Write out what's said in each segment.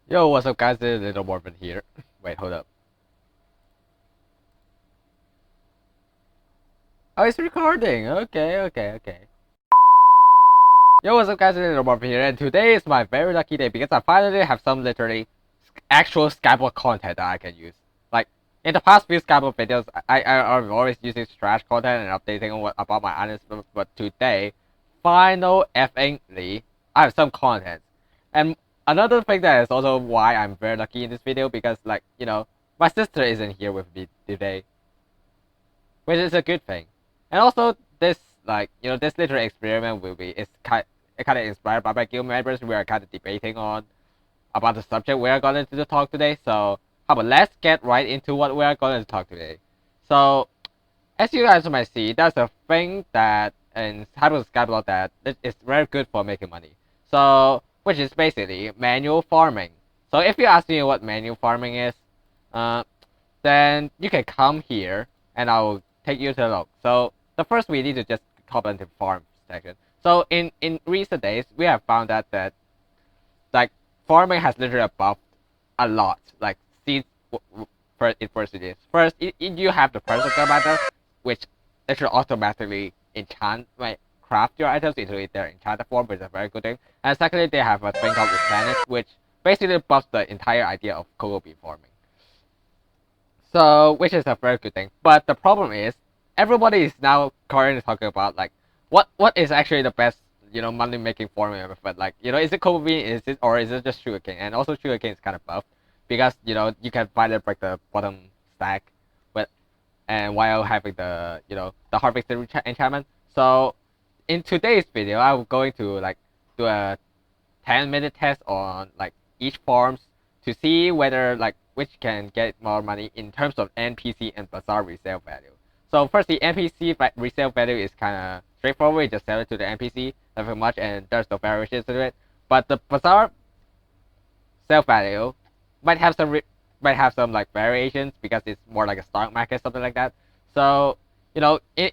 Yo, what's up guys, it's Little Morphin here. Wait, hold up. Oh, it's recording. Okay. Yo, what's up guys, it's Little Morphin here, and today is my very lucky day because I finally have some literally actual Skyblock content that I can use. Like, in the past few Skyblock videos, I'm always using trash content and updating about my islands, but today, final effingly, I have some content. And another thing that is also why I'm very lucky in this video because, like, my sister isn't here with me today, which is a good thing. And also, this, like, this little experiment will be is kind of inspired by my guild members. We are kind of debating on about the subject we are going to talk today. So, how about let's get right into what we are going to talk today. So, as you guys might see, there's a thing that in Skyblock that is very good for making money. So, which is basically manual farming. So, if you ask me what manual farming is, uh, then you can come here and I will take you to the log. So, the first we need to just hop into farm section. So, in recent days, we have found out that like farming has literally buffed a lot. Like seeds, first it is you have the personal matter, which literally automatically enchant like craft your items into their enchanted form, which is a very good thing. And secondly, they have a thing called replenish, which basically buffs the entire idea of cocoa bean farming. So, which is a very good thing. But the problem is, everybody is now currently talking about like what is actually the best money making formula method. Like is it cocoa bean? Is it or is it just sugarcane? And also sugarcane is kind of buffed because you can finally break the bottom stack, but and while having the the harvested enchantment. So in today's video, I'm going to like do a 10-minute test on like each farms to see whether like which can get more money in terms of NPC and bazaar resale value. So first, the NPC resale value is kind of straightforward. You just sell it to the NPC, nothing much, and there's no variations to it. But the bazaar sale value might have some like variations because it's more like a stock market, something like that. So in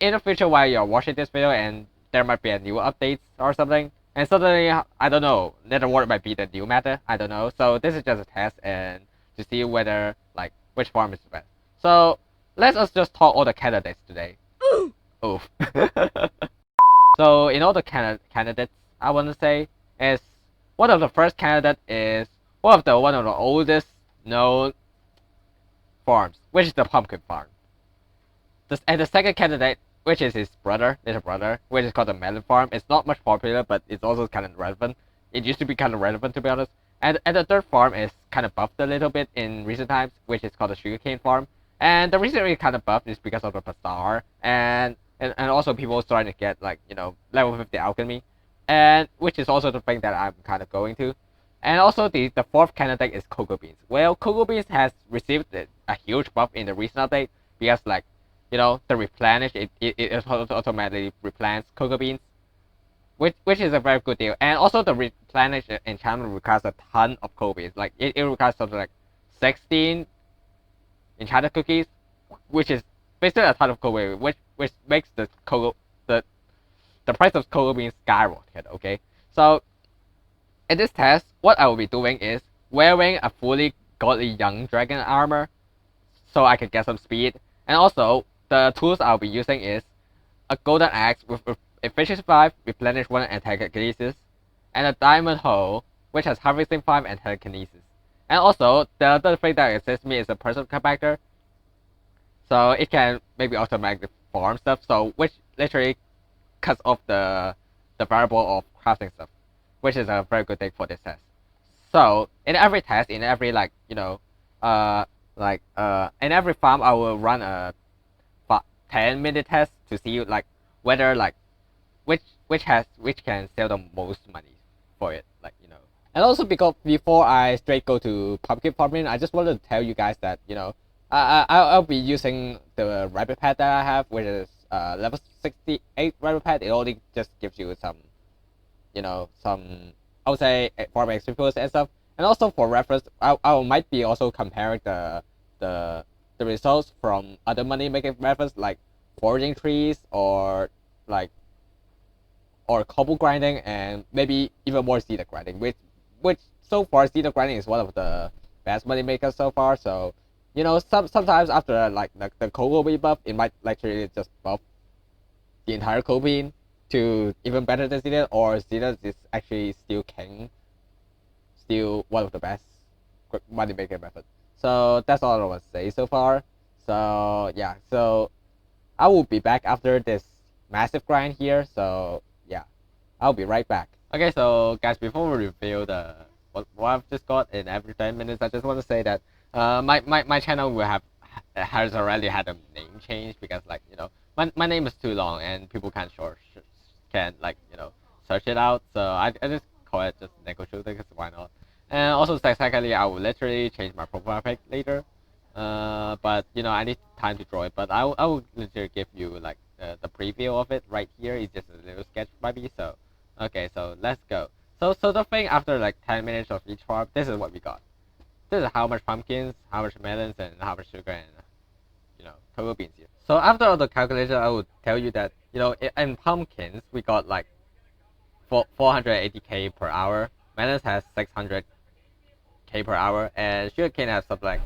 the future while you're watching this video and there might be a new updates or something, and suddenly I don't know, Netherworld might be the new meta. I don't know. So this is just a test and to see whether like which farm is the best. So let us just talk all the candidates today. Oof. So in all the candidates, I want to say is one of the first candidate is one of the oldest known farms, which is the pumpkin farm. And the second candidate, which is his little brother, which is called the melon farm. It's not much popular, but it's also kind of relevant. It used to be kind of relevant, to be honest. And the third farm is kind of buffed a little bit in recent times, which is called the sugarcane farm. And the reason it kind of buffed is because of the bazaar and also people starting to get like level 50 alchemy, and which is also the thing that I'm kind of going to. And also the fourth candidate is cocoa beans. Well, cocoa beans has received a huge buff in the recent update because like the replenish it automatically replants cocoa beans, which is a very good deal. And also the replenish enchantment requires a ton of cocoa beans. Like it requires something like 16 enchanted cookies, which is basically a ton of cocoa beans, which makes the price of cocoa beans skyrocket. Okay, so in this test, what I will be doing is wearing a fully godly young dragon armor so I can get some speed. And also, the tools I'll be using is a golden axe with efficiency 5, replenish 1, and telekinesis, and a diamond hoe, which has harvesting 5 and telekinesis. And also, the other thing that assists me is a person compactor, so it can maybe automatically farm stuff, so which literally cuts off the variable of crafting stuff, which is a very good thing for this test. So in every test, in every in every farm, I will run a 10-minute test to see like whether like which can sell the most money for it, And also because before I straight go to pumpkin farming, I just wanted to tell you guys that I'll be using the rabbit pad that I have, which is level 68 rabbit pad. It only just gives you some some I would say farming experience and stuff. And also for reference, I might be also comparing the the results from other money making methods like foraging trees or like cobble grinding and maybe even more seed grinding, which so far seeder grinding is one of the best money makers so far. So you know, sometimes after like the cocoa bean buff, it might literally just buff the entire cocoa bean to even better than seeder, or seeder is actually still king, still one of the best money making methods. So that's all I want to say so far. So yeah, so I will be back after this massive grind here. So yeah, I'll be right back. Okay, so guys, before we reveal the what I've just got in every 10 minutes, I just want to say that my channel will have has already had a name change because like you know my name is too long and people can't like you know search it out. So I just call it just Neko Shooter because why not? And also secondly, I will literally change my profile pic later. But you know I need time to draw it. But I will literally give you like the preview of it right here. It's just a little sketch by me. So okay, so let's go. So the thing after like 10 minutes of each farm, this is what we got. This is how much pumpkins, how much melons, and how much sugar and you know cocoa beans here. So after all the calculation, I would tell you that you know in pumpkins we got like 480k per hour. Melons has 600k per hour, and sugarcane has something like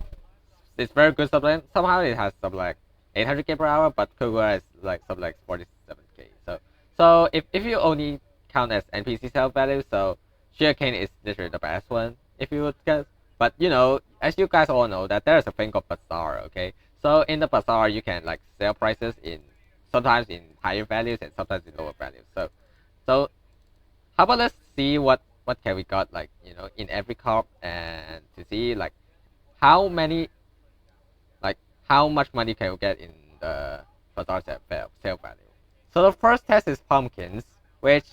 it's very good something. Somehow it has something like 800k per hour, but cocoa has like something like 47k. So if you only count as NPC sell value, so sugarcane is literally the best one if you would guess. But you know, as you guys all know, that there is a thing called bazaar. Okay, so in the bazaar you can like sell prices in sometimes in higher values and sometimes in lower values. So how about let's see what can we got like you know in every crop and to see like how many like how much money can we get in the bazaar sale value. So the first test is pumpkins, which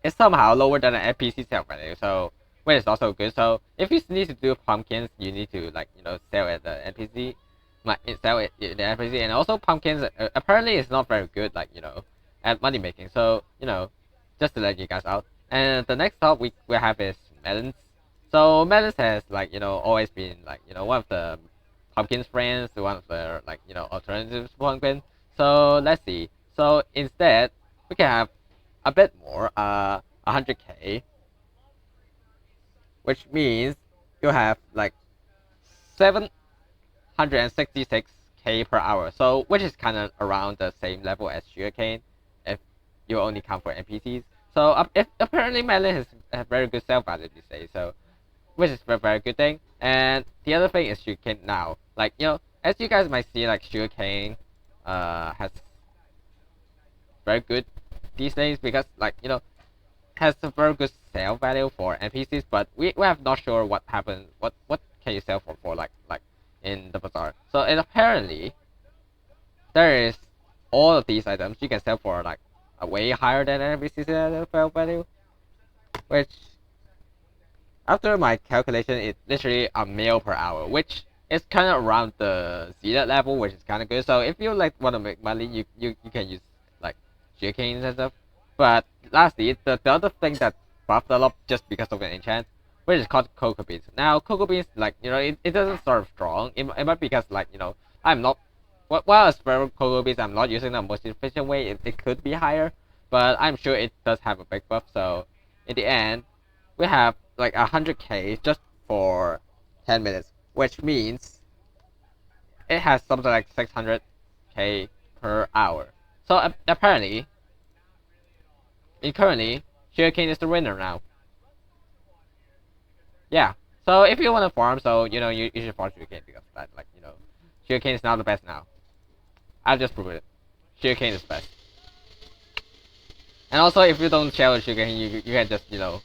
is somehow lower than an NPC sale value, so which is also good. So if you need to do pumpkins, you need to like you know sell at the NPC, sell it the NPC, and also pumpkins apparently is not very good like you know at money making. So you know just to let you guys out. And the next top we have is melons. So melons has like you know always been like you know one of the pumpkin's friends, one of the like you know alternatives to pumpkin. So let's see. So instead we can have a bit more 100k, which means you have like 766k per hour. So which is kind of around the same level as sugarcane if you only count for NPCs. So if apparently melon has a very good sell value these days. So which is a very good thing. And the other thing is sugarcane now. Like you know, as you guys might see, like sugarcane has very good these days because like you know has a very good sale value for NPCs, but we have not sure what happens what can you sell for like in the bazaar. So and apparently there is all of these items you can sell for like a way higher than NPC sale value, which after my calculation it's literally a mil per hour, which is kind of around the Zeta level, which is kind of good. So if you like want to make money, you can use like sugarcane and stuff. But lastly, the other thing that buffed a lot just because of an enchant, which is called cocoa beans. Now cocoa beans like you know it doesn't start strong. It might because like you know I'm not while it's for cocoa beans I'm not using the most efficient way. It could be higher, but I'm sure it does have a big buff. So in the end, we have like 100k just for 10 minutes, which means it has something like 600k per hour. So apparently, currently, sugarcane is the winner now. Yeah. So if you want to farm, so you know you should farm sugarcane because that like you know, sugarcane is now the best now. I've just proved it. Sugarcane is best. And also, if you don't share with sugarcane, you can just you know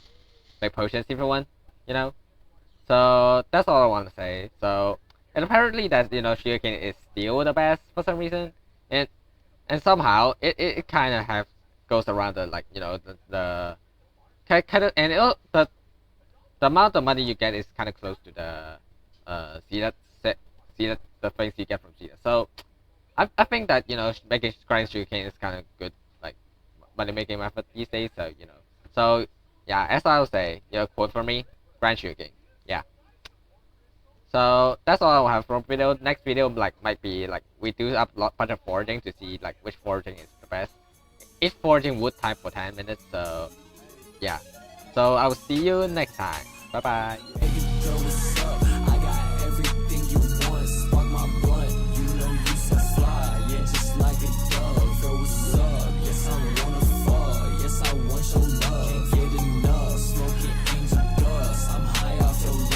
make potions if you want, you know. So that's all I want to say. So and apparently that you know sugarcane is still the best for some reason, and somehow it kind of have goes around the like you know the kind of and the amount of money you get is kind of close to the see that the things you get from Zeta. So I think that you know making grind sugarcane is kind of good like money making method these days. So you know so yeah, as I'll say, you know, quote for me, grind sugarcane. Yeah. So that's all I have from video. Next video like might be like we do a bunch of foraging to see like which foraging is the best. Each foraging would time for 10 minutes. So yeah. So I will see you next time. Bye bye.